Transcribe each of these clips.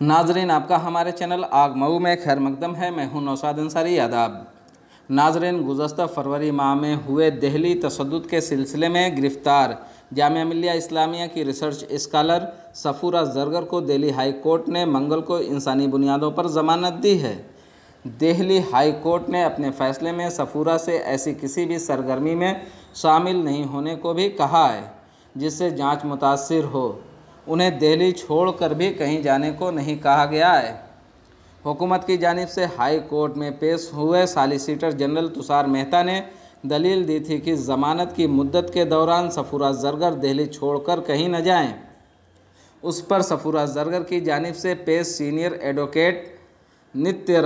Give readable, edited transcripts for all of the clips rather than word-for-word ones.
नाजरीन, आपका हमारे चैनल आग मऊ में खैर मकदम है। मैं हूं नौशाद अंसारी। आदाब नाजरीन, गुज़श्ता फरवरी माह में हुए दिल्ली तशद्दुद के सिलसिले में गिरफ्तार जामिया मिल्लिया इस्लामिया की रिसर्च स्कॉलर सफूरा जरगर को दिल्ली हाई कोर्ट ने मंगल को इंसानी बुनियादों पर ज़मानत दी है। दिल्ली हाई कोर्ट ने अपने फैसले में सफूरा से ऐसी किसी भी सरगर्मी में शामिल नहीं होने को भी कहा है जिससे जांच मुतासिर हो। उन्हें दिल्ली छोड़कर भी कहीं जाने को नहीं कहा गया है। हुकूमत की जानिब से हाई कोर्ट में पेश हुए सॉलिसिटर जनरल तुषार मेहता ने दलील दी थी कि ज़मानत की मुद्दत के दौरान सफूरा जरगर दिल्ली छोड़कर कहीं न जाएं। उस पर सफूरा जरगर की जानिब से पेश सीनियर एडवोकेट नित्य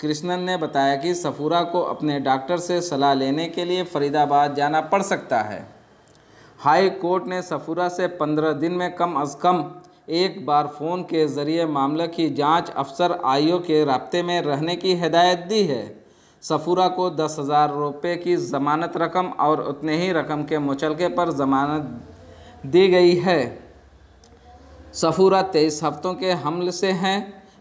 कृष्णन ने बताया कि सफूरा को अपने डॉक्टर से सलाह लेने के लिए फरीदाबाद जाना पड़ सकता है। हाई कोर्ट ने सफूरा से 15 दिन में कम अज़ कम एक बार फ़ोन के ज़रिए मामले की जांच अफसर आईओ के राब्ते में रहने की हिदायत दी है। सफूरा को 10,000 रुपये की ज़मानत रकम और उतने ही रकम के मुचलके पर ज़मानत दी गई है। सफूरा 23 हफ्तों के हमल से हैं।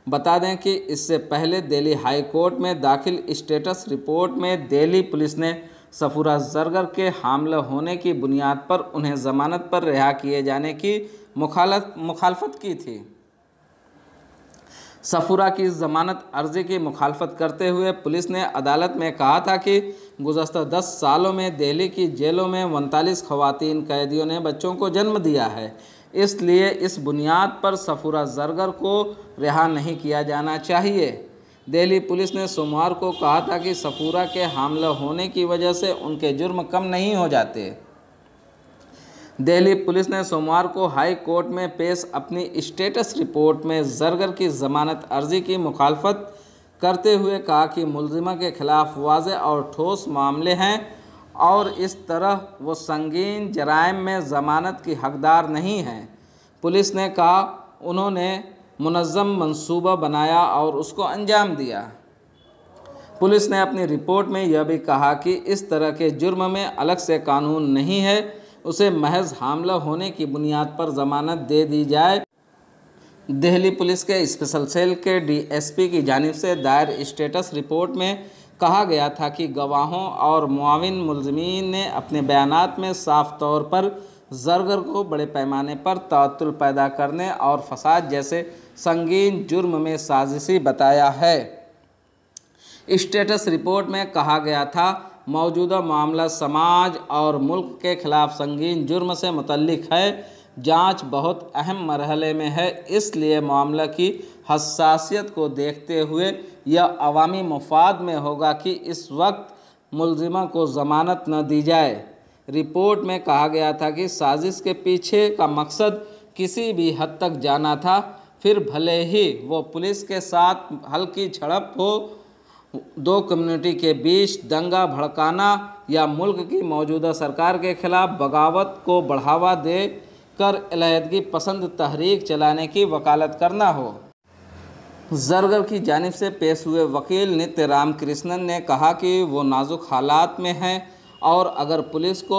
बता दें कि इससे पहले दिल्ली हाई कोर्ट में दाखिल स्टेटस रिपोर्ट में दिल्ली पुलिस ने सफूरा जरगर के हामिल होने की बुनियाद पर उन्हें ज़मानत पर रिहा किए जाने की मुखालफत की थी। सफूरा की ज़मानत अर्जी की मुखालफत करते हुए पुलिस ने अदालत में कहा था कि गुज़श्ता 10 सालों में दिल्ली की जेलों में 39 ख़वातीन कैदियों ने बच्चों को जन्म दिया है, इसलिए इस बुनियाद पर सफूरा जरगर को रिहा नहीं किया जाना चाहिए। दिल्ली पुलिस ने सोमवार को कहा था कि सफूरा के हामिल होने की वजह से उनके जुर्म कम नहीं हो जाते। दिल्ली पुलिस ने सोमवार को हाई कोर्ट में पेश अपनी स्टेटस रिपोर्ट में जरगर की ज़मानत अर्जी की मुखालफत करते हुए कहा कि मुलजिमा के खिलाफ वाज़ेह और ठोस मामले हैं और इस तरह वो संगीन जराइम में ज़मानत की हकदार नहीं हैं। पुलिस ने कहा उन्होंने मुनज़्ज़म मंसूबा बनाया और उसको अंजाम दिया। पुलिस ने अपनी रिपोर्ट में यह भी कहा कि इस तरह के जुर्म में अलग से कानून नहीं है, उसे महज हामिला होने की बुनियाद पर ज़मानत दे दी जाए। दिल्ली पुलिस के स्पेशल सेल के डीएसपी की जानिब से दायर स्टेटस रिपोर्ट में कहा गया था कि गवाहों और मुआविन मुलज़िमीन ने अपने बयानात में साफ तौर पर जरगर को बड़े पैमाने पर तअत्तुल पैदा करने और फसाद जैसे संगीन जुर्म में साजिशी बताया है। स्टेटस रिपोर्ट में कहा गया था मौजूदा मामला समाज और मुल्क के खिलाफ संगीन जुर्म से मुतल्लिक है, जांच बहुत अहम मरहले में है, इसलिए मामला की हसासियत को देखते हुए यह अवामी मफाद में होगा कि इस वक्त मुलजिमा को ज़मानत न दी जाए। रिपोर्ट में कहा गया था कि साजिश के पीछे का मकसद किसी भी हद तक जाना था, फिर भले ही वो पुलिस के साथ हल्की झड़प हो, दो कम्युनिटी के बीच दंगा भड़काना या मुल्क की मौजूदा सरकार के खिलाफ बगावत को बढ़ावा दे कर अलहदगी पसंद तहरीक चलाने की वकालत करना हो। जरगर की जानिब से पेश हुए वकील नित्य कृष्णन ने कहा कि वो नाजुक हालात में हैं और अगर पुलिस को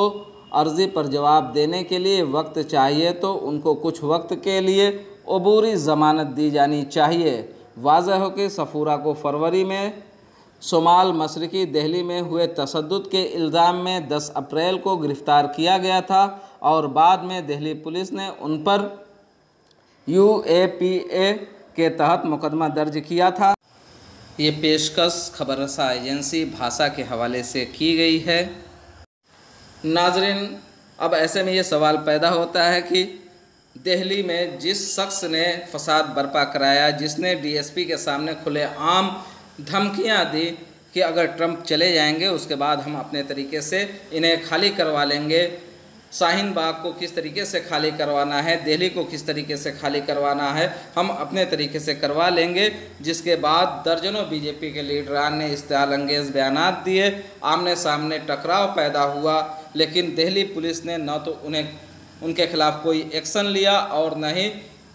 अर्जी पर जवाब देने के लिए वक्त चाहिए तो उनको कुछ वक्त के लिए अबूरी ज़मानत दी जानी चाहिए। वाज़ेह हो कि सफूरा को फरवरी में शुमाल मशरक़ी दिल्ली में हुए तशद्दुद के इल्ज़ाम में 10 अप्रैल को गिरफ़्तार किया गया था और बाद में दिल्ली पुलिस ने उन पर UAPA के तहत मुकदमा दर्ज किया था। ये पेशकश खबररसा एजेंसी भाषा के हवाले से की गई है। नाजरीन, अब ऐसे में ये सवाल पैदा होता है कि दिल्ली में जिस शख्स ने फसाद बर्पा कराया, जिसने DSP के सामने खुलेआम धमकियां दी कि अगर ट्रंप चले जाएंगे उसके बाद हम अपने तरीके से इन्हें खाली करवा लेंगे, शाहीन बाग को किस तरीके से खाली करवाना है, दिल्ली को किस तरीके से खाली करवाना है, हम अपने तरीके से करवा लेंगे। जिसके बाद दर्जनों बीजेपी के लीडरान ने इश्तिहाल अंगेज़ बयानात दिए, आमने सामने टकराव पैदा हुआ, लेकिन दिल्ली पुलिस ने न तो उनके खिलाफ कोई एक्शन लिया और न ही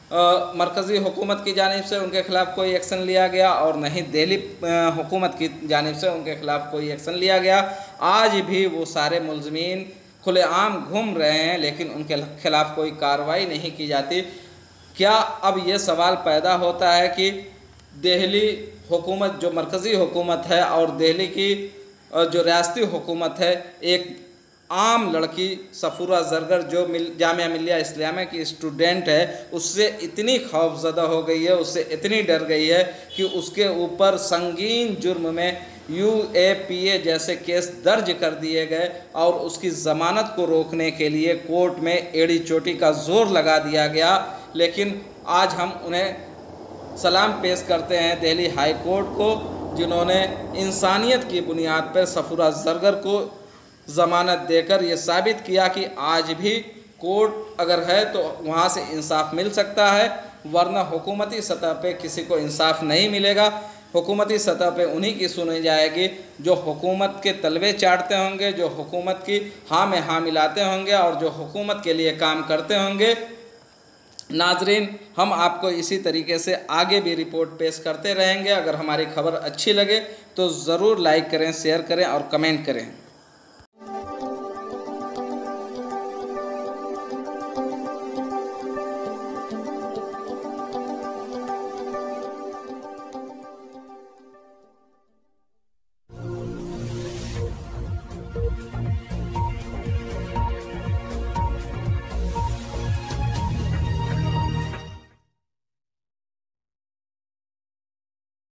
मरकज़ी हुकूमत की जानिब से उनके खिलाफ कोई एक्शन लिया गया और न ही दिल्ली हुकूमत की जानिब से उनके खिलाफ कोई एक्शन लिया गया। आज भी वो सारे मुलज़िमीन खुलेआम घूम रहे हैं, लेकिन उनके खिलाफ कोई कार्रवाई नहीं की जाती। क्या अब ये सवाल पैदा होता है कि दिल्ली हुकूमत, जो मरकज़ी हुकूमत है, और दिल्ली की जो रियासती हुकूमत है, एक आम लड़की सफ़ूरा ज़रगर जो जामिया मिल्लिया इस्लामिया की स्टूडेंट है, उससे इतनी खौफज़दा हो गई है, उससे इतनी डर गई है कि उसके ऊपर संगीन जुर्म में UAPA जैसे केस दर्ज कर दिए गए और उसकी ज़मानत को रोकने के लिए कोर्ट में एड़ी चोटी का ज़ोर लगा दिया गया। लेकिन आज हम उन्हें सलाम पेश करते हैं दिल्ली हाई कोर्ट को, जिन्होंने इंसानियत की बुनियाद पर सफ़ूरा ज़रगर को ज़मानत देकर ये साबित किया कि आज भी कोर्ट अगर है तो वहाँ से इंसाफ मिल सकता है, वरना हुकूमती सतह पे किसी को इंसाफ नहीं मिलेगा। हुकूमती सतह पे उन्हीं की सुनी जाएगी जो हुकूमत के तलवे चाटते होंगे, जो हुकूमत की हाँ में हाँ मिलाते होंगे और जो हुकूमत के लिए काम करते होंगे। नाजरीन, हम आपको इसी तरीके से आगे भी रिपोर्ट पेश करते रहेंगे। अगर हमारी खबर अच्छी लगे तो ज़रूर लाइक करें, शेयर करें और कमेंट करें।